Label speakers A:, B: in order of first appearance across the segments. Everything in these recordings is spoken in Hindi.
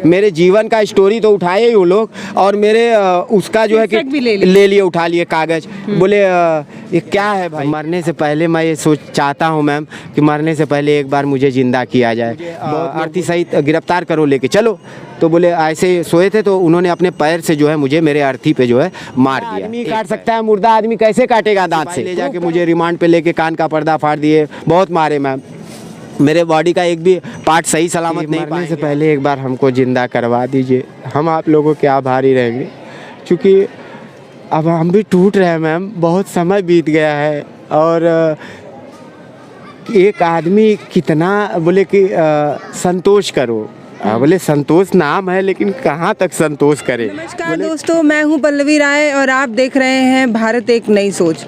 A: मेरे जीवन का स्टोरी तो उठाए ही वो लोग, और मेरे उसका जो है कि ले लिए, उठा लिए कागज़। बोले ये क्या है भाई। मरने से पहले मैं ये चाहता हूँ मैम कि मरने से पहले एक बार मुझे ज़िंदा किया जाए, अर्थी सहित गिरफ्तार करो, लेके चलो। तो बोले ऐसे सोए थे, तो उन्होंने अपने पैर से जो है मुझे मेरे अर्थी पे जो है मार दिया। आदमी काट सकता है, मुर्दा आदमी कैसे काटेगा दांत से। ले जाके मुझे रिमांड पे लेके कान का पर्दा फाड़ दिए, बहुत मारे मैम। मेरे बॉडी का एक भी पार्ट सही सलामत नहीं। मरने से पहले एक बार हमको ज़िंदा करवा दीजिए, हम आप लोगों के आभारी रहेंगे, क्योंकि अब हम भी टूट रहे हैं मैम, बहुत समय बीत गया है। और एक आदमी कितना बोले कि संतोष करो, बोले संतोष नाम है, लेकिन कहाँ तक संतोष करे।
B: नमस्कार दोस्तों, मैं हूँ पल्लवी राय और आप देख रहे हैं भारत एक नई सोच।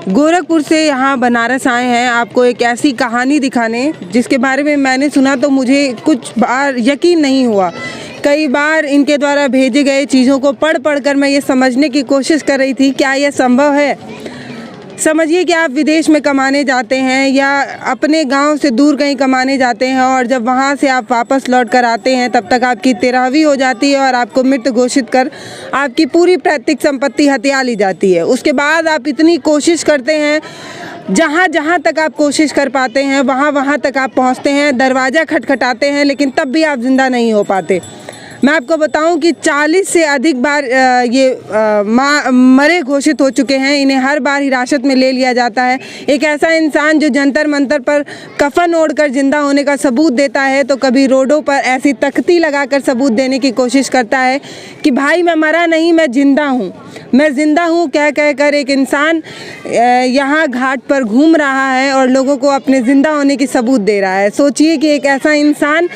B: गोरखपुर से यहाँ बनारस आए हैं आपको एक ऐसी कहानी दिखाने जिसके बारे में मैंने सुना तो मुझे कुछ बार यकीन नहीं हुआ। कई बार इनके द्वारा भेजे गए चीज़ों को पढ़ कर मैं ये समझने की कोशिश कर रही थी क्या यह संभव है। समझिए कि आप विदेश में कमाने जाते हैं या अपने गांव से दूर कहीं कमाने जाते हैं, और जब वहां से आप वापस लौट कर आते हैं तब तक आपकी 13वीं हो जाती है और आपको मृत घोषित कर आपकी पूरी पैतृक संपत्ति हथिया ली जाती है। उसके बाद आप इतनी कोशिश करते हैं, जहाँ तक आप कोशिश कर पाते हैं वहाँ तक आप पहुँचते हैं, दरवाज़ा खटखटाते हैं, लेकिन तब भी आप जिंदा नहीं हो पाते। मैं आपको बताऊं कि 40 से अधिक बार मरे घोषित हो चुके हैं। इन्हें हर बार हिरासत में ले लिया जाता है। एक ऐसा इंसान जो जंतर मंतर पर कफन ओढ़कर जिंदा होने का सबूत देता है, तो कभी रोडों पर ऐसी तख्ती लगाकर सबूत देने की कोशिश करता है कि भाई मैं मरा नहीं, मैं जिंदा हूँ, मैं जिंदा हूँ कह कर एक इंसान यहाँ घाट पर घूम रहा है और लोगों को अपने ज़िंदा होने की सबूत दे रहा है। सोचिए कि एक ऐसा इंसान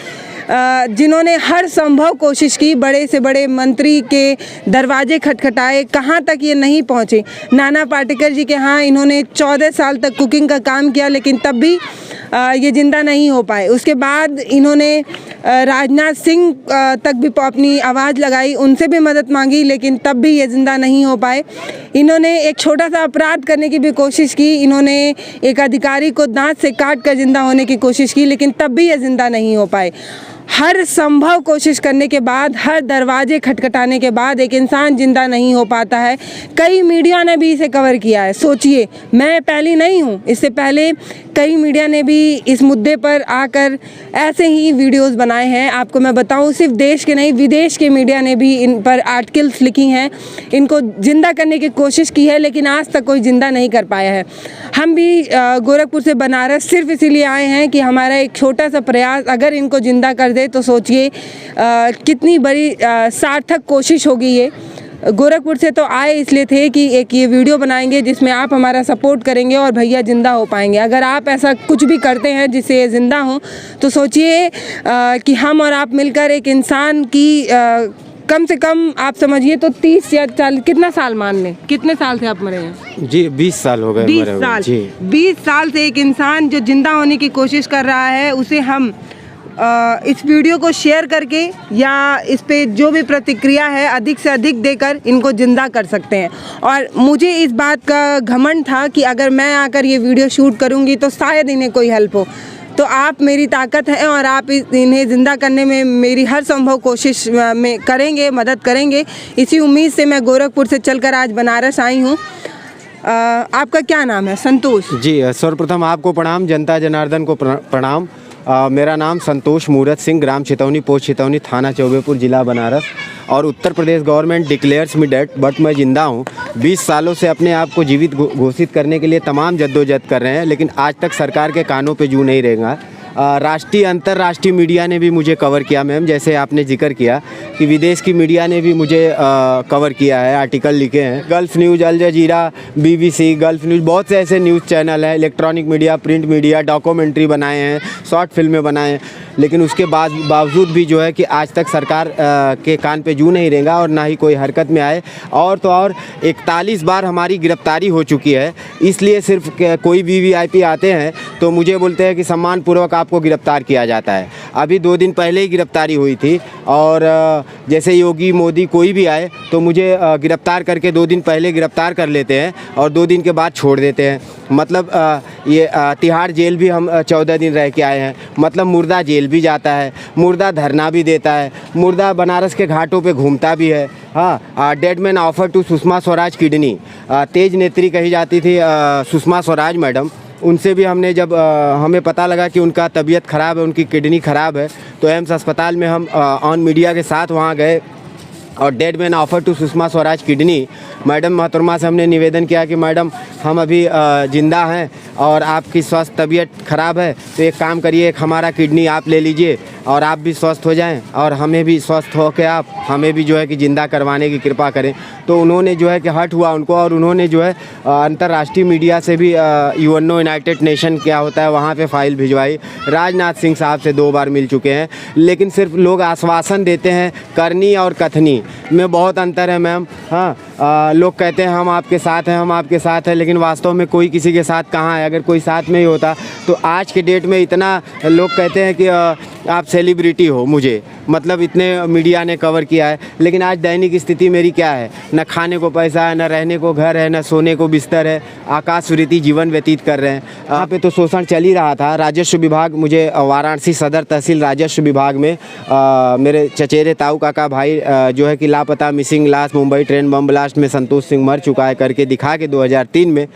B: जिन्होंने हर संभव कोशिश की, बड़े से बड़े मंत्री के दरवाजे खटखटाए, कहाँ तक ये नहीं पहुँचे। नाना पाटेकर जी के यहाँ इन्होंने 14 साल तक कुकिंग का काम किया, लेकिन तब भी ये ज़िंदा नहीं हो पाए। उसके बाद इन्होंने राजनाथ सिंह तक भी अपनी आवाज़ लगाई, उनसे भी मदद मांगी, लेकिन तब भी ये ज़िंदा नहीं हो पाए। इन्होंने एक छोटा सा अपराध करने की भी कोशिश की, इन्होंने एक अधिकारी को दांत से काट कर ज़िंदा होने की कोशिश की, लेकिन तब भी ये ज़िंदा नहीं हो पाए। हर संभव कोशिश करने के बाद, हर दरवाजे खटखटाने के बाद एक इंसान जिंदा नहीं हो पाता है। कई मीडिया ने भी इसे कवर किया है। सोचिए, मैं पहली नहीं हूँ, इससे पहले कई मीडिया ने भी इस मुद्दे पर आकर ऐसे ही वीडियोस बनाए हैं। आपको मैं बताऊँ, सिर्फ देश के नहीं, विदेश के मीडिया ने भी इन पर आर्टिकल्स लिखी हैं, इनको जिंदा करने की कोशिश की है, लेकिन आज तक कोई जिंदा नहीं कर पाया है। हम भी गोरखपुर से बनारस सिर्फ इसीलिए आए हैं कि हमारा एक छोटा सा प्रयास अगर इनको जिंदा कर दे तो सोचिए कितनी बड़ी सार्थक कोशिश होगी ये। गोरखपुर से तो आए इसलिए थे कि एक ये वीडियो बनाएंगे जिसमें आप हमारा सपोर्ट करेंगे और भैया ज़िंदा हो पाएंगे। अगर आप ऐसा कुछ भी करते हैं जिससे ये ज़िंदा हो, तो सोचिए कि हम और आप मिलकर एक इंसान की कम से कम आप समझिए तो 30 या 40, कितना साल मान लें, कितने साल से आप मरे हैं?
A: जी 20 साल हो गए।
B: 20 साल जी। 20 साल से एक इंसान जो जिंदा होने की कोशिश कर रहा है, उसे हम इस वीडियो को शेयर करके या इस पे जो भी प्रतिक्रिया है अधिक से अधिक देकर इनको जिंदा कर सकते हैं। और मुझे इस बात का घमंड था कि अगर मैं आकर ये वीडियो शूट करूँगी तो शायद इन्हें कोई हेल्प हो। तो आप मेरी ताकत है और आप इन्हें ज़िंदा करने में मेरी हर संभव कोशिश में करेंगे, मदद करेंगे। इसी उम्मीद से मैं गोरखपुर से चलकर आज बनारस आई हूँ। आपका क्या नाम है? संतोष
A: जी। सर्वप्रथम आपको प्रणाम, जनता जनार्दन को प्रणाम। मेरा नाम संतोष मूरत सिंह, ग्राम छितौनी, पोस्ट छितौनी, थाना चौबेपुर, जिला बनारस। और Uttar Pradesh government declares me dead, but मैं ज़िंदा हूँ। 20 सालों से अपने आप को जीवित घोषित करने के लिए तमाम जद्दोजहद कर रहे हैं, लेकिन आज तक सरकार के कानों पे जू नहीं रहेगा। राष्ट्रीय अंतर्राष्ट्रीय मीडिया ने भी मुझे कवर किया मैम, जैसे आपने जिक्र किया कि विदेश की मीडिया ने भी मुझे कवर किया है, आर्टिकल लिखे हैं। गल्फ न्यूज़, अल जजीरा, BBC, गल्फ न्यूज़, बहुत से ऐसे न्यूज़ चैनल हैं, electronic media, print media, documentary बनाए हैं, शॉर्ट फिल्में बनाए हैं, लेकिन उसके बावजूद भी जो है कि आज तक सरकार के कान पे जू नहीं रहेगा और ना ही कोई हरकत में आए। और तो और 41 बार हमारी गिरफ्तारी हो चुकी है। इसलिए सिर्फ कोई भी VIP आते हैं तो मुझे बोलते हैं कि सम्मानपूर्वक आपको गिरफ्तार किया जाता है। अभी 2 दिन पहले ही गिरफ्तारी हुई थी और जैसे योगी मोदी कोई भी आए तो मुझे गिरफ्तार करके 2 दिन पहले गिरफ्तार कर लेते हैं और 2 दिन के बाद छोड़ देते हैं। मतलब ये तिहाड़ जेल भी हम 14 दिन रह के आए हैं। मतलब मुर्दा जेल भी जाता है, मुर्दा धरना भी देता है, मुर्दा बनारस के घाटों पे घूमता भी है। हाँ, dead man offer to Sushma Swaraj kidney, तेज नेत्री कही जाती थी सुषमा स्वराज मैडम, उनसे भी हमने जब हमें पता लगा कि उनका तबीयत ख़राब है, उनकी किडनी ख़राब है, तो एम्स अस्पताल में हम ऑन मीडिया के साथ वहाँ गए और dead man offer to Sushma Swaraj kidney, madam मोहतरमा से हमने निवेदन किया कि मैडम हम अभी ज़िंदा हैं और आपकी स्वस्थ तबीयत ख़राब है, तो एक काम करिए, एक हमारा किडनी आप ले लीजिए और आप भी स्वस्थ हो जाएं और हमें भी स्वस्थ हो के आप हमें भी जो है कि ज़िंदा करवाने की कृपा करें। तो उन्होंने जो है कि हर्ट हुआ उनको और उन्होंने जो है अंतर्राष्ट्रीय मीडिया से भी यूएनओ यूनाइटेड नेशन क्या होता है वहाँ पे फाइल भिजवाई। राजनाथ सिंह साहब से 2 बार मिल चुके हैं, लेकिन सिर्फ लोग आश्वासन देते हैं, करनी और कथनी में बहुत अंतर है मैम। हाँ, लोग कहते हैं हम आपके साथ हैं, हम आपके साथ हैं, लेकिन वास्तव में कोई किसी के साथ कहाँ है। अगर कोई साथ में ही होता तो आज के डेट में इतना लोग कहते हैं कि आप सेलिब्रिटी हो, मुझे मतलब इतने मीडिया ने कवर किया है, लेकिन आज दैनिक स्थिति मेरी क्या है, न खाने को पैसा है, न रहने को घर है, न सोने को बिस्तर है, आकाशवृत्ति जीवन व्यतीत कर रहे हैं। यहाँ पे तो शोषण चल ही रहा था। राजस्व विभाग, मुझे वाराणसी सदर तहसील राजस्व विभाग में मेरे चचेरे ताऊ काका भाई जो है कि लापता मिसिंग लाश मुंबई ट्रेन बम ब्लास्ट में संतोष सिंह मर चुका है करके दिखा के 2003 में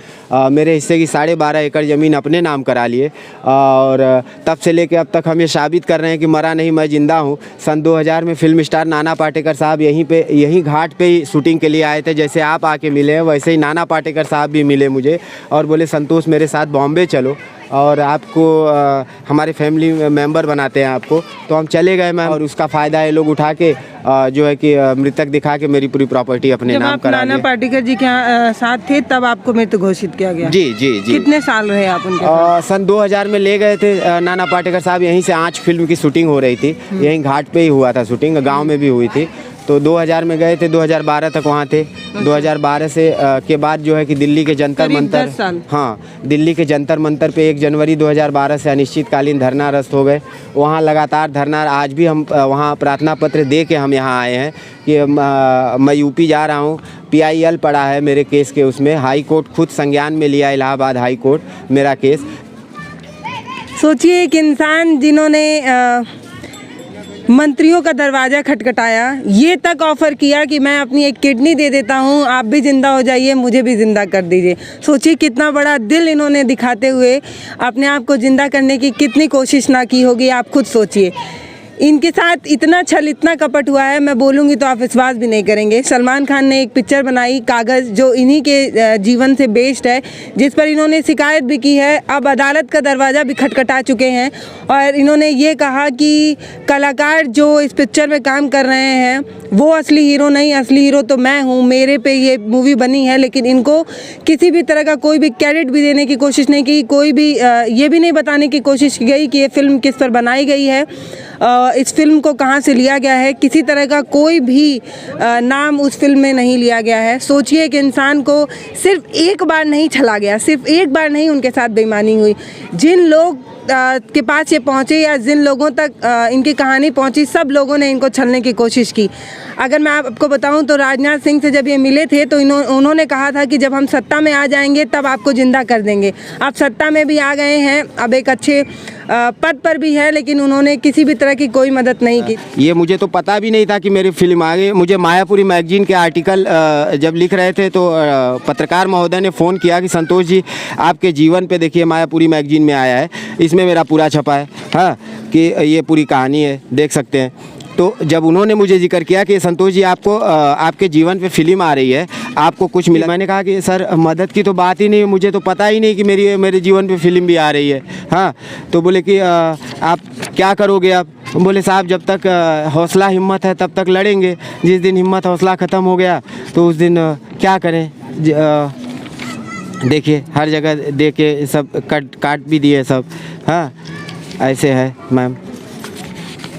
A: मेरे हिस्से की 12.5 एकड़ ज़मीन अपने नाम करा लिए और तब से लेके अब तक हम ये साबित कर रहे हैं कि मरा नहीं, मैं ज़िंदा हूँ। सन 2000 में फिल्म स्टार नाना पाटेकर साहब यहीं घाट पे ही शूटिंग के लिए आए थे। जैसे आप आके मिले हैं वैसे ही नाना पाटेकर साहब भी मिले मुझे और बोले संतोष मेरे साथ बॉम्बे चलो और आपको हमारे फैमिली मेंबर बनाते हैं आपको। तो हम चले गए मैम और उसका फ़ायदा ये लोग उठा के जो है कि मृतक दिखा के मेरी पूरी प्रॉपर्टी अपने नाम करा ली।
B: नाना पाटेकर जी के साथ थे तब आपको मृत घोषित किया गया? जी जी जी। कितने साल रहे आप उनके साथ?
A: सन 2000 में ले गए थे नाना पाटेकर साहब। यहीं से आँच फिल्म की शूटिंग हो रही थी, यहीं घाट पे ही हुआ था शूटिंग, गाँव में भी हुई थी। तो 2000 में गए थे, 2012 तक वहाँ थे। 2012 से के बाद जो है कि दिल्ली के जंतर मंतर, हाँ, दिल्ली के जंतर मंतर पे 1 जनवरी 2012 से अनिश्चितकालीन धरनारस्त हो गए। वहाँ लगातार धरना, आज भी हम वहाँ प्रार्थना पत्र दे के हम यहाँ आए हैं कि मैं यूपी जा रहा हूँ। PIL पड़ा है मेरे केस के, उसमें हाई कोर्ट खुद संज्ञान में लिया, इलाहाबाद हाई कोर्ट मेरा केस।
B: सोचिए एक इंसान जिन्होंने मंत्रियों का दरवाज़ा खटखटाया, ये तक ऑफ़र किया कि मैं अपनी एक किडनी दे देता हूँ, आप भी ज़िंदा हो जाइए, मुझे भी ज़िंदा कर दीजिए। सोचिए कितना बड़ा दिल इन्होंने दिखाते हुए अपने आप को ज़िंदा करने की कितनी कोशिश ना की होगी, आप खुद सोचिए। इनके साथ इतना छल, इतना कपट हुआ है, मैं बोलूँगी तो आप विश्वास भी नहीं करेंगे। सलमान खान ने एक पिक्चर बनाई कागज़, जो इन्हीं के जीवन से बेस्ड है, जिस पर इन्होंने शिकायत भी की है। अब अदालत का दरवाज़ा भी खटखटा चुके हैं और इन्होंने ये कहा कि कलाकार जो इस पिक्चर में काम कर रहे हैं वो असली हीरो नहीं, असली हीरो तो मैं हूँ, मेरे पे ये मूवी बनी है। लेकिन इनको किसी भी तरह का कोई भी क्रेडिट भी देने की कोशिश नहीं की, कोई भी ये भी नहीं बताने की कोशिश की गई कि ये फ़िल्म किस पर बनाई गई है, इस फिल्म को कहाँ से लिया गया है। किसी तरह का कोई भी नाम उस फिल्म में नहीं लिया गया है। सोचिए एक इंसान को सिर्फ एक बार नहीं छला गया, सिर्फ एक बार नहीं उनके साथ बेईमानी हुई। जिन लोग के पास ये पहुँचे या जिन लोगों तक इनकी कहानी पहुँची, सब लोगों ने इनको छलने की कोशिश की। अगर मैं आपको बताऊं तो राजनाथ सिंह से जब ये मिले थे तो उन्होंने कहा था कि जब हम सत्ता में आ जाएंगे तब आपको ज़िंदा कर देंगे। आप सत्ता में भी आ गए हैं, अब एक अच्छे पद पर भी है, लेकिन उन्होंने किसी भी तरह की कोई मदद नहीं की।
A: ये मुझे तो पता भी नहीं था कि मेरी फिल्म आ गई। मुझे मायापुरी मैगजीन के आर्टिकल जब लिख रहे थे तो पत्रकार महोदय ने फ़ोन किया कि संतोष जी आपके जीवन पे देखिए मायापुरी मैगजीन में आया है, इसमें मेरा पूरा छपा है, हाँ, कि ये पूरी कहानी है, देख सकते हैं। तो जब उन्होंने मुझे जिक्र किया कि संतोष जी आपको आपके जीवन पे फिल्म आ रही है, आपको कुछ मिला, मैंने कहा कि सर मदद की तो बात ही नहीं, मुझे तो पता ही नहीं कि मेरे जीवन पे फिल्म भी आ रही है। हाँ, तो बोले कि आप क्या करोगे आप? बोले साहब जब तक हौसला हिम्मत है तब तक लड़ेंगे, जिस दिन हिम्मत हौसला ख़त्म हो गया तो उस दिन क्या करें। देखिए हर जगह देखे सब काट भी दिए सब। हाँ, ऐसे है मैम।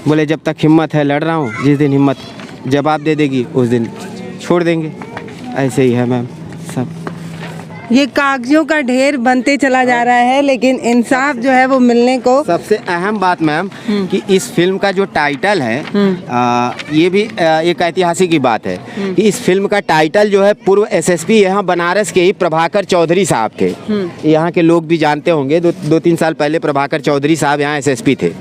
A: बोले जब तक हिम्मत है लड़ रहा हूँ, जिस दिन हिम्मत जवाब दे देगी उस दिन छोड़ देंगे। ऐसे ही है मैम सब।
B: ये कागजों का ढेर बनते चला जा रहा है, लेकिन इंसाफ जो है वो मिलने को।
A: सबसे अहम बात मैम कि इस फिल्म का जो टाइटल है ये भी एक ऐतिहासिक की बात है कि इस फिल्म का टाइटल जो है पूर्व एसएसपी यहाँ बनारस के ही प्रभाकर चौधरी साहब थे। यहाँ के लोग भी जानते होंगे, दो तीन साल पहले प्रभाकर चौधरी साहब यहाँ एसएसपी थे।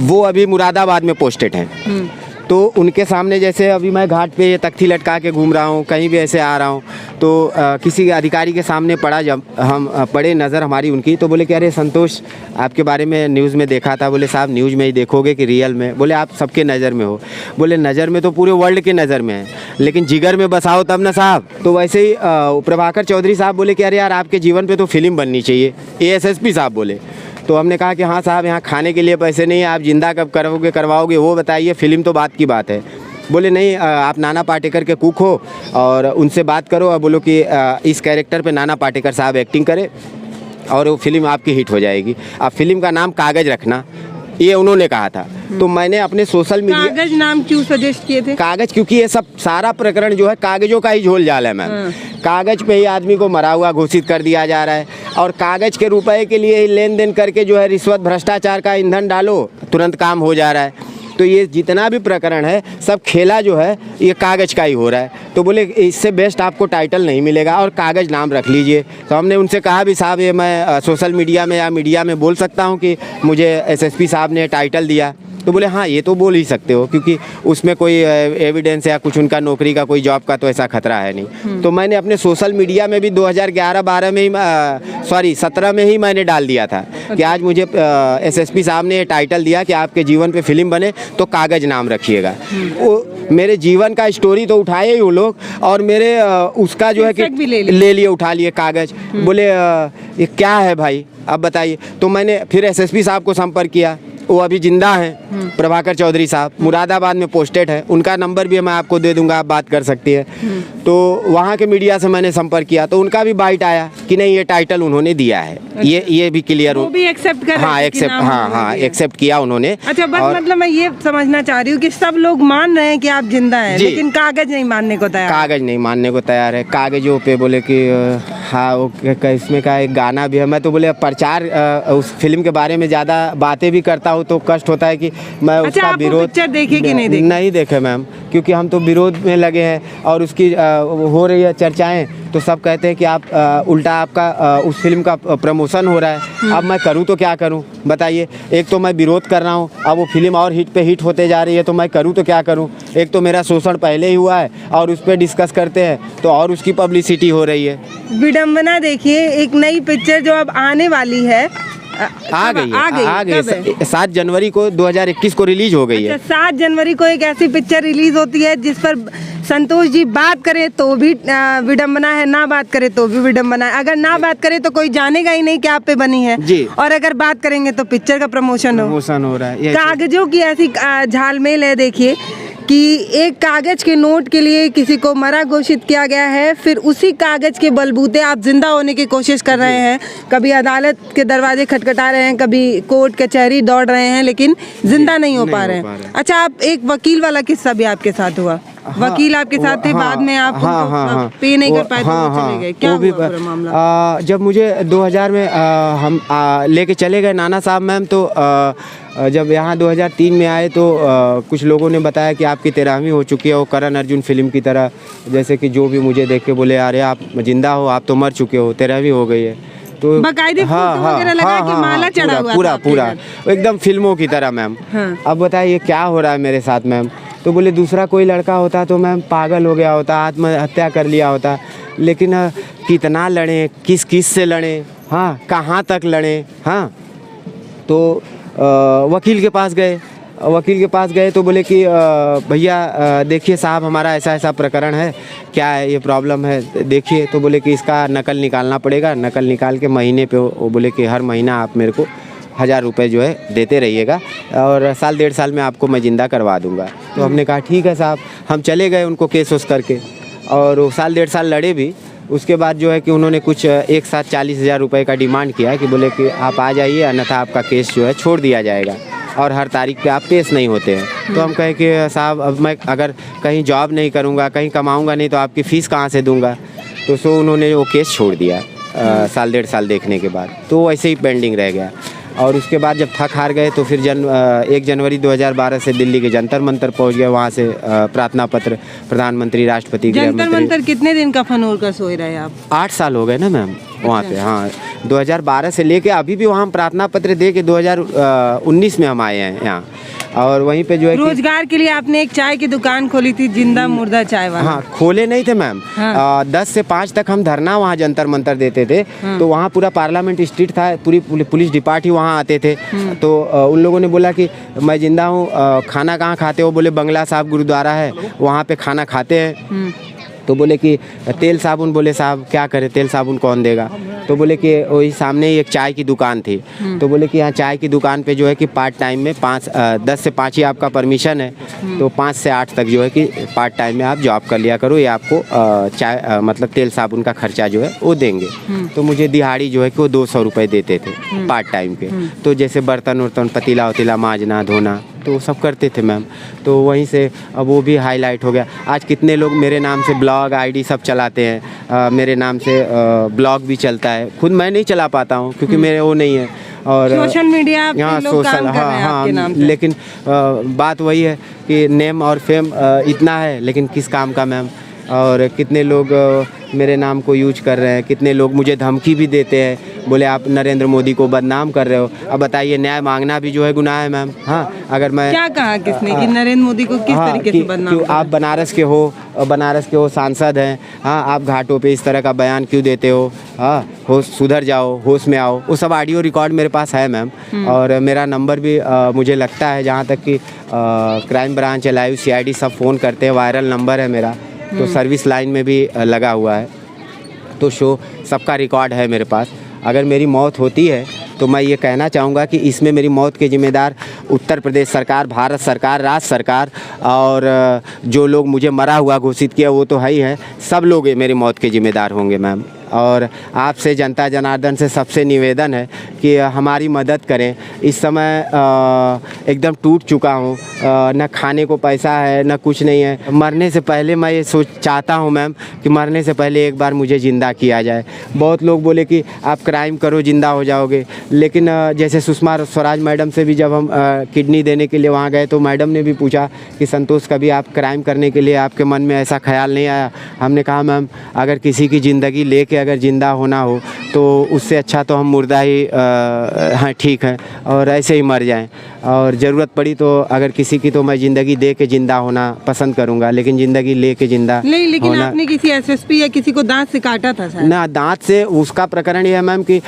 A: वो अभी मुरादाबाद में पोस्टेड हैं। तो उनके सामने जैसे अभी मैं घाट पे ये तख्ती लटका के घूम रहा हूँ, कहीं भी ऐसे आ रहा हूँ, तो किसी अधिकारी के सामने पड़ा, जब हम पड़े नज़र हमारी उनकी, तो बोले कि अरे संतोष, आपके बारे में न्यूज़ में देखा था। बोले साहब न्यूज़ में ही देखोगे कि रियल में? बोले आप सबके नज़र में हो। बोले नज़र में तो पूरे वर्ल्ड के नज़र में है, लेकिन जिगर में बसाओ तब ना साहब। तो वैसे ही प्रभाकर चौधरी साहब बोले कि अरे यार आपके जीवन पर तो फिल्म बननी चाहिए, एएसएसपी साहब बोले। तो हमने कहा कि हाँ साहब, यहाँ खाने के लिए पैसे नहीं है, आप जिंदा कब करवाओगे वो बताइए, फिल्म तो बात की बात है। बोले नहीं, आप नाना पाटेकर के कुक हो और उनसे बात करो और बोलो कि इस कैरेक्टर पे नाना पाटेकर साहब एक्टिंग करे और वो फिल्म आपकी हिट हो जाएगी। आप फिल्म का नाम कागज रखना, ये उन्होंने कहा था। तो मैंने अपने सोशल मीडिया
B: कागज नाम क्यों सजेस्ट किए थे?
A: कागज, क्योंकि ये सब सारा प्रकरण जो है कागजों का ही झोल जाल है मैम। कागज पे ही आदमी को मरा हुआ घोषित कर दिया जा रहा है और कागज के रुपए के लिए ही लेन देन करके जो है रिश्वत भ्रष्टाचार का ईंधन डालो, तुरंत काम हो जा रहा है। तो ये जितना भी प्रकरण है सब खेला जो है ये कागज का ही हो रहा है। तो बोले इससे बेस्ट आपको टाइटल नहीं मिलेगा और कागज नाम रख लीजिए। तो हमने उनसे कहा भी साहब, ये मैं सोशल मीडिया में या मीडिया में बोल सकता हूँ कि मुझे एसएसपी साहब ने टाइटल दिया? तो बोले हाँ ये तो बोल ही सकते हो, क्योंकि उसमें कोई एविडेंस या कुछ उनका नौकरी का कोई जॉब का तो ऐसा खतरा है नहीं। तो मैंने अपने सोशल मीडिया में भी 2011-12 में ही 17 में ही मैंने डाल दिया था कि आज मुझे एसएसपी साहब ने टाइटल दिया कि आपके जीवन पे फिल्म बने तो कागज नाम रखिएगा। वो मेरे जीवन का स्टोरी तो उठाए ही वो लोग और मेरे उसका जो है कि ले लिए, उठा लिए कागज। बोले ये क्या है भाई, अब बताइए। तो मैंने फिर एसएसपी साहब को संपर्क किया, वो अभी जिंदा हैं, प्रभाकर चौधरी साहब मुरादाबाद में पोस्टेड है। उनका नंबर भी मैं आपको दे दूंगा, आप बात कर सकती है। तो वहाँ के मीडिया से मैंने संपर्क किया तो उनका भी बाइट आया कि नहीं ये टाइटल उन्होंने दिया है। ये भी क्लियर हो,
B: भी एक्सेप्ट कर,
A: हाँ एक्सेप्ट किया उन्होंने।
B: अच्छा, बस मतलब मैं ये समझना चाह रही हूँ कि सब लोग मान रहे हैं कि आप जिंदा हैं, लेकिन कागज नहीं मानने को तैयार।
A: कागज नहीं मानने को तैयार है। कागजों पे बोले कि हाँ वो इसमें का एक गाना भी है। मैं तो बोले प्रचार उस फिल्म के बारे में ज़्यादा बातें भी करता हूँ तो कष्ट होता है कि मैं उसका विरोध।
B: पिक्चर देखे कि नहीं देखे?
A: नहीं देखे मैम, क्योंकि हम तो विरोध में लगे हैं और उसकी हो रही है चर्चाएं, तो सब कहते हैं कि आप उल्टा आपका उस फिल्म का प्रमोशन हो रहा है। अब मैं करूं तो क्या करूं बताइए। एक तो मैं विरोध कर रहा हूं, अब वो फिल्म और हिट पे हिट होते जा रही है, तो मैं करूं तो क्या करूं। एक तो मेरा शोषण पहले ही हुआ है और उस पर डिस्कस करते हैं तो और उसकी पब्लिसिटी हो रही है।
B: विडम्बना देखिए, एक नई पिक्चर जो अब आने वाली है,
A: आ गई 7 जनवरी को 2021 को रिलीज हो गई है।
B: 7 जनवरी को एक ऐसी पिक्चर रिलीज होती है जिस पर संतोष जी बात करें तो भी विडम्बना है, ना बात करें तो भी विडम्बना है। अगर ना बात करें तो कोई जानेगा ही नहीं कि आप पे बनी है
A: जी,
B: और अगर बात करेंगे तो पिक्चर का प्रमोशन हो रहा है। कागजों की ऐसी झालमेल है। देखिए कि एक कागज के नोट के लिए किसी को मरा घोषित किया गया है, फिर उसी कागज के बलबूते आप जिंदा होने की कोशिश कर रहे हैं। कभी अदालत के दरवाजे खटखटा रहे हैं, कभी कोर्ट कचहरी दौड़ रहे हैं, लेकिन जिंदा नहीं हो पा रहे हैं। अच्छा, आप एक वकील वाला किस्सा भी आपके साथ हुआ? वकील आपके साथ थे, बाद में आप पे नहीं कर पाए तो चले गए, क्या हुआ पूरा मामला?
A: जब मुझे 2000 में हम लेके चले गए नाना साहब मैम, तो जब यहाँ 2003 में आए तो कुछ लोगों ने बताया कि आपकी 13वीं हो चुकी है, वो करण अर्जुन फिल्म की तरह। जैसे कि जो भी मुझे देख के बोले अरे आप जिंदा हो, आप तो मर चुके हो, 13वीं हो गई है। तो
B: बाकायदे माला चढ़ा हुआ
A: पूरा एकदम फिल्मों की तरह मैम। अब बताइए क्या हो रहा है मेरे साथ मैम। तो बोले दूसरा कोई लड़का होता तो मैम पागल हो गया होता, आत्महत्या कर लिया होता, लेकिन कितना लड़े, किस किस से लड़े, हाँ कहाँ तक लड़े। हाँ तो वकील के पास गए तो बोले कि भैया देखिए साहब, हमारा ऐसा ऐसा प्रकरण है, क्या है ये प्रॉब्लम है देखिए। तो बोले कि इसका नकल निकालना पड़ेगा। नकल निकाल के महीने पे वो बोले कि हर महीना आप मेरे को 1000 रुपये जो है देते रहिएगा और साल 1.5 साल में आपको मैं ज़िंदा करवा दूंगा। तो हमने कहा ठीक है साहब। हम चले गए उनको केस उस करके और वो साल 1.5 साल लड़े भी। उसके बाद जो है कि उन्होंने कुछ एक साथ 40,000 रुपये का डिमांड किया कि बोले कि आप आ जाइए, अन्यथा आपका केस जो है छोड़ दिया जाएगा और हर तारीख पे आप पेश नहीं होते हैं। तो हम कहे कि साहब अब मैं अगर कहीं जॉब नहीं करूँगा, कहीं कमाऊँगा नहीं तो आपकी फ़ीस कहाँ से दूँगा। तो उन्होंने वो केस छोड़ दिया। साल 1.5 साल देखने के बाद, तो वैसे ही पेंडिंग रह गया। और उसके बाद जब थक हार गए तो फिर 1 जनवरी 2012 से दिल्ली के जंतर मंतर पहुंच गए। वहाँ से प्रार्थना पत्र प्रधानमंत्री, राष्ट्रपति, गृह
B: जंतर
A: मंत्री।
B: मंतर कितने दिन कफन ओढ़ कर सोए रहे आप?
A: 8 साल हो गए ना मैम वहाँ पे। हाँ, 2012 से लेके अभी भी वहाँ हम प्रार्थना पत्र दे के 2019 में हम आए हैं यहाँ। और वहीं पे जो है
B: रोजगार के लिए आपने एक चाय की दुकान खोली थी, जिंदा मुर्दा चाय वाला।
A: हाँ, खोले नहीं थे मैम।
B: हाँ।
A: 10 से 5 तक हम धरना वहाँ जंतर मंतर देते थे। तो वहाँ पूरा पार्लियामेंट स्ट्रीट था, पूरी पुलिस डिपार्ट ही वहाँ आते थे। तो उन लोगों ने बोला कि मैं जिंदा हूँ, खाना कहाँ खाते हो? बोले बंगला साहब गुरुद्वारा है, वहाँ पे खाना खाते हैं। तो बोले कि तेल साबुन, बोले साहब क्या करें, तेल साबुन कौन देगा? तो बोले कि वही सामने ही एक चाय की दुकान थी। तो बोले कि यहाँ चाय की दुकान पे जो है कि पार्ट टाइम में 10 से 5 ही आपका परमिशन है, तो 5 से 8 तक जो है कि पार्ट टाइम में आप जॉब कर लिया करो, ये आपको चाय मतलब तेल साबुन का खर्चा जो है वो देंगे। तो मुझे दिहाड़ी जो है कि वो 200 रुपये देते थे पार्ट टाइम के। तो जैसे बर्तन वर्तन, पतीला वतीला मांजना धोना तो सब करते थे मैम। तो वहीं से अब वो भी हाईलाइट हो गया। आज कितने लोग मेरे नाम से ब्लॉग आईडी सब चलाते हैं, मेरे नाम से ब्लॉग भी चलता है। खुद मैं नहीं चला पाता हूँ क्योंकि मेरे वो नहीं है। और
B: सोशल मीडिया पे
A: हाँ,
B: लोग काम कर रहे हैं आपके नाम से।
A: लेकिन बात वही है कि नेम और फेम इतना है, लेकिन किस काम का मैम। और कितने लोग मेरे नाम को यूज कर रहे हैं, कितने लोग मुझे धमकी भी देते हैं, बोले आप नरेंद्र मोदी को बदनाम कर रहे हो। अब बताइए, न्याय मांगना भी जो है गुनाह है मैम। हाँ, अगर मैं
B: क्या कहा किसने कि नरेंद्र मोदी को किस तरीके से बदनाम?
A: आप बनारस के हो, सांसद हैं। हाँ, आप घाटों पे इस तरह का बयान क्यों देते हो? हाँ, होश सुधर जाओ, होश में आओ। वो सब ऑडियो रिकॉर्ड मेरे पास है मैम। और मेरा नंबर भी मुझे लगता है, जहाँ तक कि क्राइम ब्रांच, लाइव CID सब फ़ोन करते हैं, वायरल नंबर है मेरा। तो सर्विस लाइन में भी लगा हुआ है, तो शो सबका रिकॉर्ड है मेरे पास। अगर मेरी मौत होती है तो मैं ये कहना चाहूँगा कि इसमें मेरी मौत के जिम्मेदार उत्तर प्रदेश सरकार, भारत सरकार, राज्य सरकार, और जो लोग मुझे मरा हुआ घोषित किया वो तो है ही है। सब लोग मेरी मौत के जिम्मेदार होंगे मैम। और आपसे, जनता जनार्दन से सबसे निवेदन है कि हमारी मदद करें। इस समय एकदम टूट चुका हूँ, न खाने को पैसा है, न कुछ नहीं है। मरने से पहले मैं ये चाहता हूँ मैम कि मरने से पहले एक बार मुझे ज़िंदा किया जाए। बहुत लोग बोले कि आप क्राइम करो ज़िंदा हो जाओगे, लेकिन जैसे सुषमा स्वराज मैडम से भी जब हम किडनी देने के लिए वहाँ गए तो मैडम ने भी पूछा कि संतोष, कभी आप क्राइम करने के लिए आपके मन में ऐसा ख्याल नहीं आया? हमने कहा मैम, अगर किसी की ज़िंदगी लेके अगर ज़िंदा होना हो तो उससे अच्छा तो हम मुर्दा ही हाँ ठीक है, और ऐसे ही मर जाएं। और ज़रूरत पड़ी तो अगर किसी की, तो मैं ज़िंदगी दे के ज़िंदा होना पसंद करूँगा, लेकिन ज़िंदगी ले के ज़िंदा
B: नहीं। लेकिन
A: होना,
B: आपने किसी SSP या किसी को दांत से काटा था शायद?
A: ना, दांत से उसका प्रकरण ये है मैम कि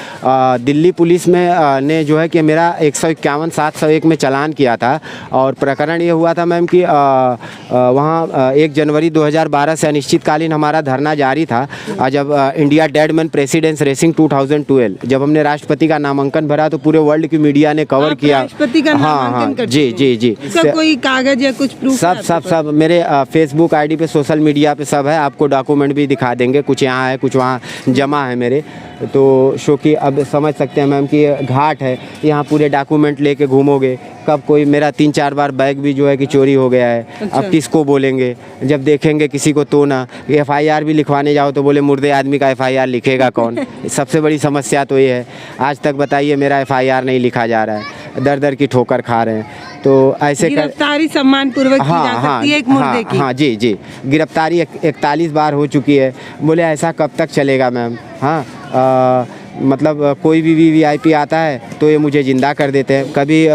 A: दिल्ली पुलिस में ने जो है कि मेरा 151/701 में चालान किया था। और प्रकरण ये हुआ था मैम कि वहाँ 1 जनवरी 2012 से अनिश्चितकालीन हमारा धरना जारी था। जब इंडिया डेडमैन प्रेसिडेंस रेसिंग 2012, जब हमने राष्ट्रपति का नामांकन भरा तो पूरे वर्ल्ड की मीडिया ने कवर किया।
B: राष्ट्रपति का नामांकन कर
A: जी जी जी,
B: इसका कोई कागज या कुछ प्रूफ?
A: सब मेरे फेसबुक आईडी पे, सोशल मीडिया पे सब है। आपको डॉक्यूमेंट भी दिखा देंगे, कुछ यहाँ है, कुछ वहाँ जमा है मेरे। तो शो की अब समझ सकते हैं मैम कि घाट है, यहाँ पूरे डॉक्यूमेंट लेके घूमोगे। कब कोई मेरा 3-4 बार बैग भी जो है कि चोरी हो गया है।
B: अच्छा।
A: अब किसको बोलेंगे? जब देखेंगे किसी को तो ना, FIR भी लिखवाने जाओ तो बोले मुर्दे आदमी का FIR लिखेगा कौन? सबसे बड़ी समस्या तो ये है। आज तक बताइए मेरा FIR नहीं लिखा जा रहा है, दर दर की ठोकर खा रहे हैं। तो ऐसे
B: गिरफ्तारी सम्मान पूर्वक की जा सकती है एक मुर्दे की?
A: हाँ जी जी, गिरफ्तारी 41 बार हो चुकी है। बोले ऐसा कब तक चलेगा मैम? हाँ, मतलब कोई भी VVIP आता है तो ये मुझे ज़िंदा कर देते हैं। कभी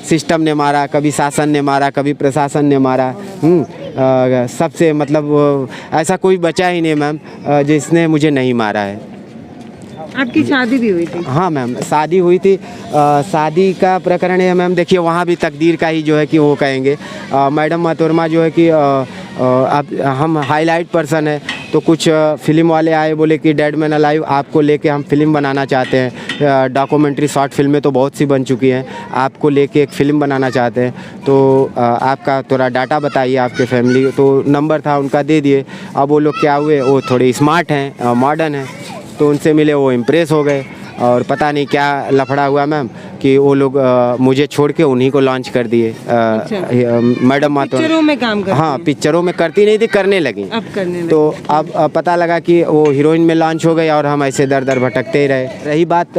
A: सिस्टम ने मारा, कभी शासन ने मारा, कभी प्रशासन ने मारा। सबसे मतलब ऐसा कोई बचा ही नहीं मैम जिसने मुझे नहीं मारा है।
B: आपकी शादी भी हुई थी?
A: हाँ मैम, शादी हुई थी। शादी का प्रकरण है मैम, देखिए वहाँ भी तकदीर का ही जो है कि वो कहेंगे। मैडम महतरमा जो है कि अब हम हाईलाइट पर्सन है, तो कुछ फिल्म वाले आए, बोले कि डेड मैन अलाइव आपको लेके हम फिल्म बनाना चाहते हैं। डॉक्यूमेंट्री शॉर्ट फिल्में तो बहुत सी बन चुकी हैं, आपको लेके एक फ़िल्म बनाना चाहते हैं। तो आपका थोड़ा डाटा बताइए, आपके फैमिली। तो नंबर था उनका, दे दिए। अब वो लोग क्या हुए, वो थोड़े स्मार्ट हैं, मॉडर्न हैं, तो उनसे मिले, वो इम्प्रेस हो गए। और पता नहीं क्या लफड़ा हुआ मैम कि वो लोग मुझे छोड़ के उन्हीं को लॉन्च कर दिए। मैडम मातो
B: पिक्चरों में काम करती
A: हाँ, पिक्चरों में करती नहीं थी, करने लगी।
B: अब करने लगी।
A: तो अब पता लगा कि वो हीरोइन में लॉन्च हो गई और हम ऐसे दर दर भटकते ही रहे। रही बात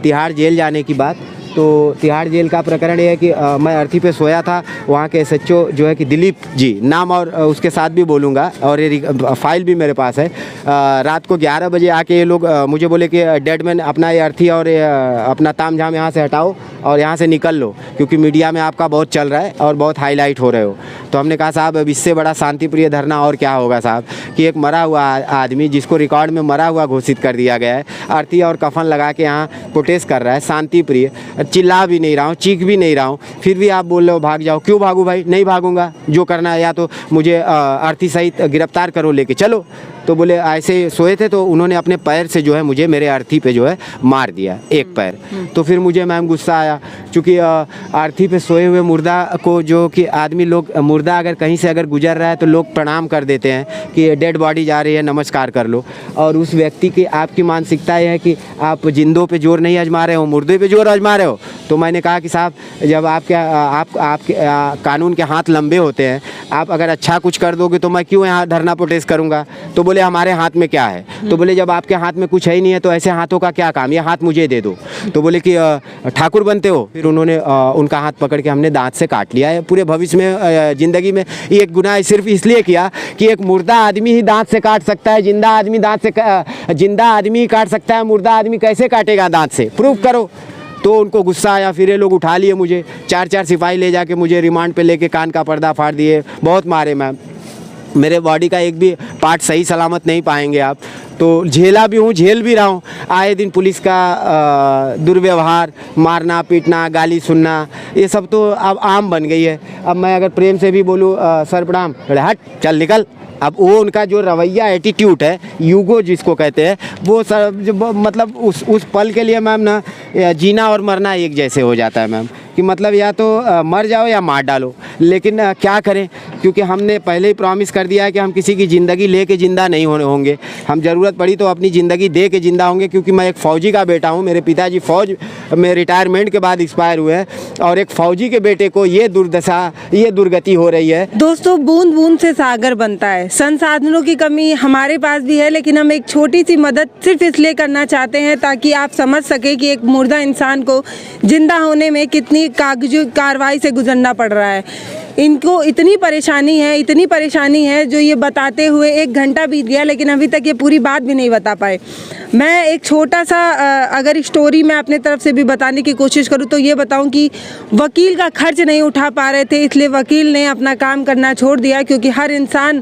A: तिहाड़ जेल जाने की बात, तो तिहाड़ जेल का प्रकरण ये है कि मैं अर्थी पे सोया था। वहाँ के SHO जो है कि दिलीप जी, नाम और उसके साथ भी बोलूँगा, और ये फाइल भी मेरे पास है। रात को 11 बजे आके ये लोग मुझे बोले कि डेडमैन अपना ये अर्थी और अपना ताम झाम यहाँ से हटाओ और यहाँ से निकल लो, क्योंकि मीडिया में आपका बहुत चल रहा है और बहुत हाईलाइट हो रहे हो। तो हमने कहा साहब अब इससे बड़ा शांति प्रिय धरना और क्या होगा साहब, कि एक मरा हुआ आदमी जिसको रिकॉर्ड में मरा हुआ घोषित कर दिया गया है, अर्थी और कफन लगा के यहाँ प्रोटेस्ट कर रहा है, शांति प्रिय, चिल्ला भी नहीं रहा हूँ, चीख भी नहीं रहा हूँ, फिर भी आप बोल रहे हो भाग जाओ। क्यों भागूँ भाई, नहीं भागूंगा। जो करना है या तो मुझे अर्थी सहित गिरफ्तार करो, लेके चलो। तो बोले ऐसे सोए थे, तो उन्होंने अपने पैर से जो है मुझे मेरे अर्थी पे जो है मार दिया, एक पैर। तो फिर मुझे मैम गुस्सा आया, क्योंकि अर्थी पे सोए हुए मुर्दा को जो कि आदमी लोग, मुर्दा अगर कहीं से अगर गुजर रहा है तो लोग प्रणाम कर देते हैं कि डेड बॉडी जा रही है, नमस्कार कर लो। और उस व्यक्ति की आपकी मानसिकता ये है कि आप जिंदों पे जोर नहीं आजमा रहे हो, मुर्दे पे जोर आजमा रहे हो। तो मैंने कहा कि साहब जब आपके कानून के हाथ लंबे होते हैं, आप अगर अच्छा कुछ कर दोगे तो मैं क्यों यहाँ धरना प्रोटेस्ट करूँगा। तो बोले हमारे हाथ में क्या है। तो बोले जब आपके हाथ में कुछ है ही नहीं है तो ऐसे हाथों का क्या काम, ये हाथ मुझे दे दो। तो बोले कि ठाकुर बनते हो। फिर उन्होंने उनका हाथ पकड़ के हमने दांत से काट लिया है। पूरे भविष्य में ज़िंदगी में ये एक गुनाह सिर्फ इसलिए किया कि एक मुर्दा आदमी ही दांत से काट सकता है, जिंदा आदमी जिंदा आदमी ही काट सकता है, मुर्दा आदमी कैसे काटेगा दांत से, प्रूफ करो। तो उनको गुस्सा आया, फिर ये लोग उठा लिए मुझे, 4 सिपाही ले जाके मुझे रिमांड पे लेके कान का पर्दा फाड़ दिए, बहुत मारे मैम। मेरे बॉडी का एक भी पार्ट सही सलामत नहीं पाएंगे आप। तो झेला भी हूँ, झेल भी रहा हूँ। आए दिन पुलिस का दुर्व्यवहार, मारना पीटना, गाली सुनना, ये सब तो अब आम बन गई है। अब मैं अगर प्रेम से भी बोलूँ सर प्रणाम, हट चल निकल, अब वो उनका जो रवैया, एटीट्यूड है, यूगो जिसको कहते हैं, वो सर मतलब उस पल के लिए मैम ना जीना और मरना एक जैसे हो जाता है मैम, कि मतलब या तो मर जाओ या मार डालो। लेकिन क्या करें, क्योंकि हमने पहले ही प्रॉमिस कर दिया है कि हम किसी की ज़िंदगी ले के ज़िंदा नहीं होंगे। हम ज़रूरत पड़ी तो अपनी ज़िंदगी दे के ज़िंदा होंगे, क्योंकि मैं एक फ़ौजी का बेटा हूँ। मेरे पिताजी फ़ौज में रिटायरमेंट के बाद एक्सपायर हुए हैं, और एक फ़ौजी के बेटे को ये दुर्दशा, ये दुर्गति हो रही है।
B: दोस्तों, बूंद बूंद से सागर बनता है। संसाधनों की कमी हमारे पास भी है, लेकिन हम एक छोटी सी मदद सिर्फ इसलिए करना चाहते हैं ताकि आप समझ सके कि एक मुर्दा इंसान को जिंदा होने में कितनी कागजी कार्रवाई से गुजरना पड़ रहा है। इनको इतनी परेशानी है जो ये बताते हुए 1 घंटा बीत गया, लेकिन अभी तक ये पूरी बात भी नहीं बता पाए। मैं एक छोटा सा अगर स्टोरी मैं अपने तरफ से भी बताने की कोशिश करूँ तो ये बताऊं कि वकील का खर्च नहीं उठा पा रहे थे, इसलिए वकील ने अपना काम करना छोड़ दिया, क्योंकि हर इंसान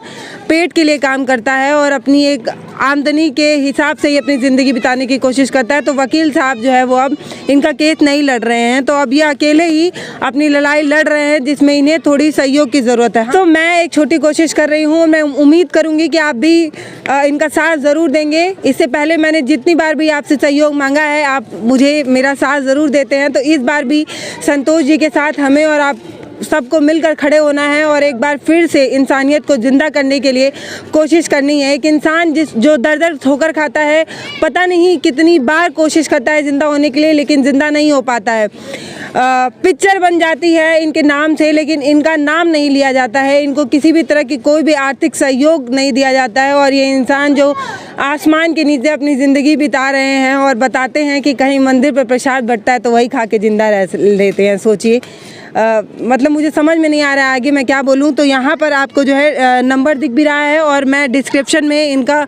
B: पेट के लिए काम करता है और अपनी एक आमदनी के हिसाब से ही अपनी ज़िंदगी बिताने की कोशिश करता है। तो वकील साहब जो है वो अब इनका केस नहीं लड़ रहे हैं, तो अब ये अकेले ही अपनी लड़ाई लड़ रहे हैं, जिसमें इन्हें थोड़ी सहयोग की ज़रूरत है। तो मैं एक छोटी कोशिश कर रही हूँ, मैं उम्मीद करूँगी कि आप भी इनका साथ ज़रूर देंगे। इससे पहले मैंने जितनी बार भी आपसे सहयोग मांगा है, आप मुझे मेरा साथ ज़रूर देते हैं। तो इस बार भी संतोष जी के साथ हमें और आप सबको मिलकर खड़े होना है और एक बार फिर से इंसानियत को ज़िंदा करने के लिए कोशिश करनी है। एक इंसान जो दर दर ठोकर खाता है, पता नहीं कितनी बार कोशिश करता है ज़िंदा होने के लिए, लेकिन ज़िंदा नहीं हो पाता है। पिक्चर बन जाती है इनके नाम से, लेकिन इनका नाम नहीं लिया जाता है, इनको किसी भी तरह की कोई भी आर्थिक सहयोग नहीं दिया जाता है। और ये इंसान जो आसमान के नीचे अपनी ज़िंदगी बिता रहे हैं और बताते हैं कि कहीं मंदिर पर प्रसाद बंटता है तो वही खा के ज़िंदा रह लेते हैं। सोचिए, मतलब मुझे समझ में नहीं आ रहा है आगे मैं क्या बोलूं। तो यहाँ पर आपको जो है नंबर दिख भी रहा है, और मैं डिस्क्रिप्शन में इनका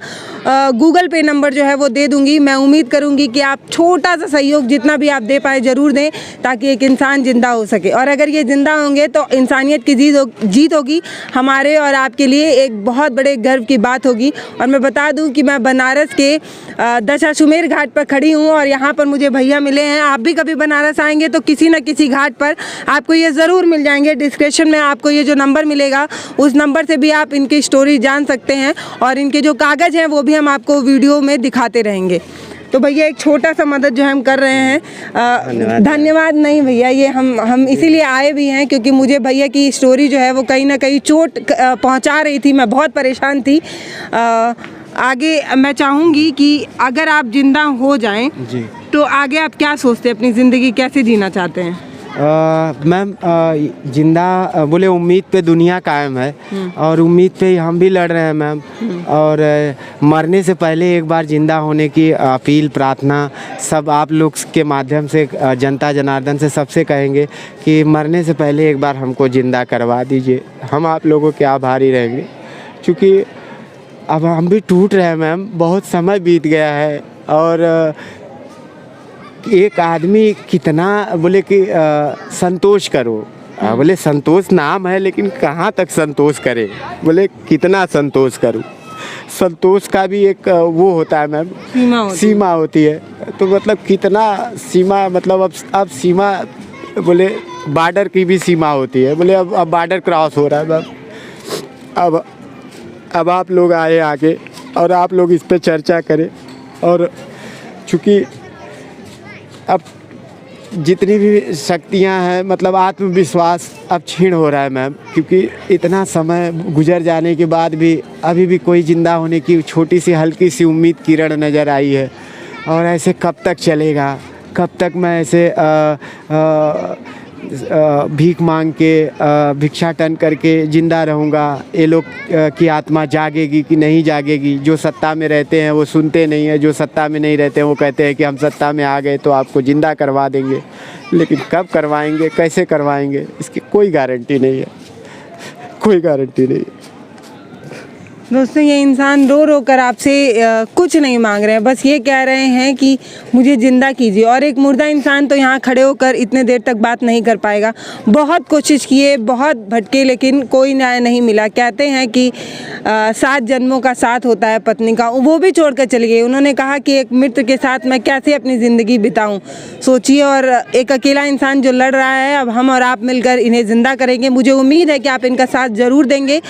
B: गूगल पे नंबर जो है वो दे दूंगी। मैं उम्मीद करूंगी कि आप छोटा सा सहयोग जितना भी आप दे पाए ज़रूर दें, ताकि एक इंसान ज़िंदा हो सके। और अगर ये ज़िंदा होंगे तो इंसानियत की जीत होगी, हमारे और आपके लिए एक बहुत बड़े गर्व की बात होगी। और मैं बता दूं कि मैं बनारस के दशाश्वमेध घाट पर खड़ी हूँ, और यहाँ पर मुझे भैया मिले हैं। आप भी कभी बनारस आएंगे तो किसी न किसी घाट पर आपको ये ज़रूर मिल जाएंगे। डिस्क्रिप्शन में आपको ये जो नंबर मिलेगा, उस नंबर से भी आप इनकी स्टोरी जान सकते हैं, और इनके जो कागज़ हैं वो भी हम आपको वीडियो में दिखाते रहेंगे। तो भैया एक छोटा सा मदद जो हम कर रहे हैं, धन्यवाद नहीं भैया, ये हम इसीलिए आए भी हैं क्योंकि मुझे भैया की स्टोरी जो है वो कहीं ना कहीं चोट पहुंचा रही थी, मैं बहुत परेशान थी। आगे मैं चाहूँगी कि अगर आप जिंदा हो जाएं तो आगे आप क्या सोचते हैं, अपनी ज़िंदगी कैसे जीना चाहते हैं?
A: मैम जिंदा बोले उम्मीद पे दुनिया कायम है और उम्मीद पे ही हम भी लड़ रहे हैं मैम। और मरने से पहले एक बार जिंदा होने की अपील प्रार्थना सब आप लोग के माध्यम से जनता जनार्दन से सबसे कहेंगे कि मरने से पहले एक बार हमको जिंदा करवा दीजिए। हम आप लोगों के आभारी रहेंगे क्योंकि अब हम भी टूट रहे हैं मैम, बहुत समय बीत गया है। और एक आदमी कितना बोले कि संतोष करो, बोले संतोष नाम है लेकिन कहाँ तक संतोष करे, बोले कितना संतोष करूँ। संतोष का भी एक वो होता है मैम, सीमा होती है। तो मतलब कितना सीमा, मतलब अब सीमा बोले बॉर्डर की भी सीमा होती है, बोले अब बॉर्डर क्रॉस हो रहा है मैम। अब आप लोग आए आगे और आप लोग इस पे चर्चा करें। और चूँकि अब जितनी भी शक्तियां हैं, मतलब आत्मविश्वास अब क्षीण हो रहा है मैम, क्योंकि इतना समय गुजर जाने के बाद भी अभी भी कोई ज़िंदा होने की छोटी सी हल्की सी उम्मीद किरण नज़र आई है। और ऐसे कब तक चलेगा, कब तक मैं ऐसे भीख मांग के भिक्षाटन करके ज़िंदा रहूँगा। ये लोग की आत्मा जागेगी कि नहीं जागेगी? जो सत्ता में रहते हैं वो सुनते नहीं हैं, जो सत्ता में नहीं रहते हैं वो कहते हैं कि हम सत्ता में आ गए तो आपको ज़िंदा करवा देंगे। लेकिन कब करवाएंगे, कैसे करवाएंगे, इसकी कोई गारंटी नहीं है, कोई गारंटी नहीं है।
B: दोस्तों, ये इंसान रो रो कर आपसे कुछ नहीं मांग रहे हैं, बस ये कह रहे हैं कि मुझे ज़िंदा कीजिए। और एक मुर्दा इंसान तो यहाँ खड़े होकर इतने देर तक बात नहीं कर पाएगा। बहुत कोशिश किए, बहुत भटके, लेकिन कोई न्याय नहीं मिला। कहते हैं कि 7 जन्मों का साथ होता है पत्नी का, वो भी छोड़ कर चली गई। उन्होंने कहा कि एक मित्र के साथ मैं कैसे अपनी ज़िंदगी बिताऊँ, सोचिए। और एक अकेला इंसान जो लड़ रहा है, अब हम और आप मिलकर इन्हें ज़िंदा करेंगे। मुझे उम्मीद है कि आप इनका साथ ज़रूर देंगे।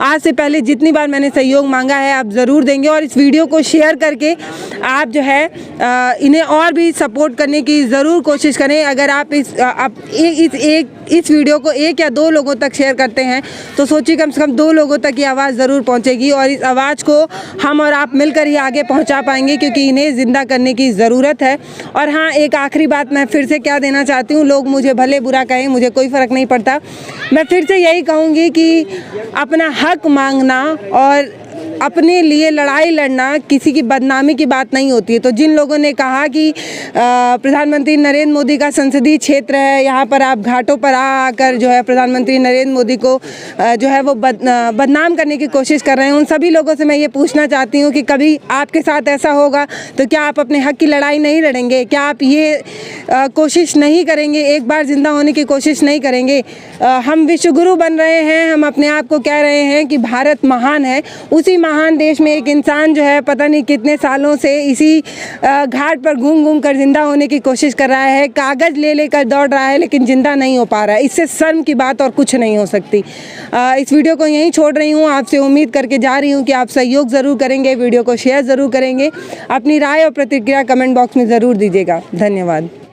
B: आज से पहले जितनी बार मैंने सहयोग मांगा है आप ज़रूर देंगे। और इस वीडियो को शेयर करके आप जो है इन्हें और भी सपोर्ट करने की ज़रूर कोशिश करें। अगर आप इस वीडियो को 1 या 2 लोगों तक शेयर करते हैं तो सोचिए कम से कम 2 लोगों तक ये आवाज़ ज़रूर पहुंचेगी। और इस आवाज़ को हम और आप मिलकर ही आगे पहुंचा पाएंगे, क्योंकि इन्हें ज़िंदा करने की ज़रूरत है। और हाँ, एक आखिरी बात मैं फिर से क्या देना चाहती हूँ, लोग मुझे भले बुरा कहें, मुझे कोई फ़र्क नहीं पड़ता। मैं फिर से यही कहूँगी कि अपना हक मांगना और अपने लिए लड़ाई लड़ना किसी की बदनामी की बात नहीं होती है। तो जिन लोगों ने कहा कि प्रधानमंत्री नरेंद्र मोदी का संसदीय क्षेत्र है, यहाँ पर आप घाटों पर आकर जो है प्रधानमंत्री नरेंद्र मोदी को जो है वो बदनाम करने की कोशिश कर रहे हैं, उन सभी लोगों से मैं ये पूछना चाहती हूँ कि कभी आपके साथ ऐसा होगा तो क्या आप अपने हक की लड़ाई नहीं लड़ेंगे? क्या आप ये कोशिश नहीं करेंगे, एक बार ज़िंदा होने की कोशिश नहीं करेंगे? हम विश्वगुरु बन रहे हैं, हम अपने आप को कह रहे हैं कि भारत महान है। उसी महान देश में एक इंसान जो है पता नहीं कितने सालों से इसी घाट पर घूम घूम कर जिंदा होने की कोशिश कर रहा है, कागज़ ले लेकर दौड़ रहा है, लेकिन जिंदा नहीं हो पा रहा है। इससे शर्म की बात और कुछ नहीं हो सकती। इस वीडियो को यहीं छोड़ रही हूँ, आपसे उम्मीद करके जा रही हूँ कि आप सहयोग ज़रूर करेंगे, वीडियो को शेयर ज़रूर करेंगे, अपनी राय और प्रतिक्रिया कमेंट बॉक्स में ज़रूर दीजिएगा। धन्यवाद।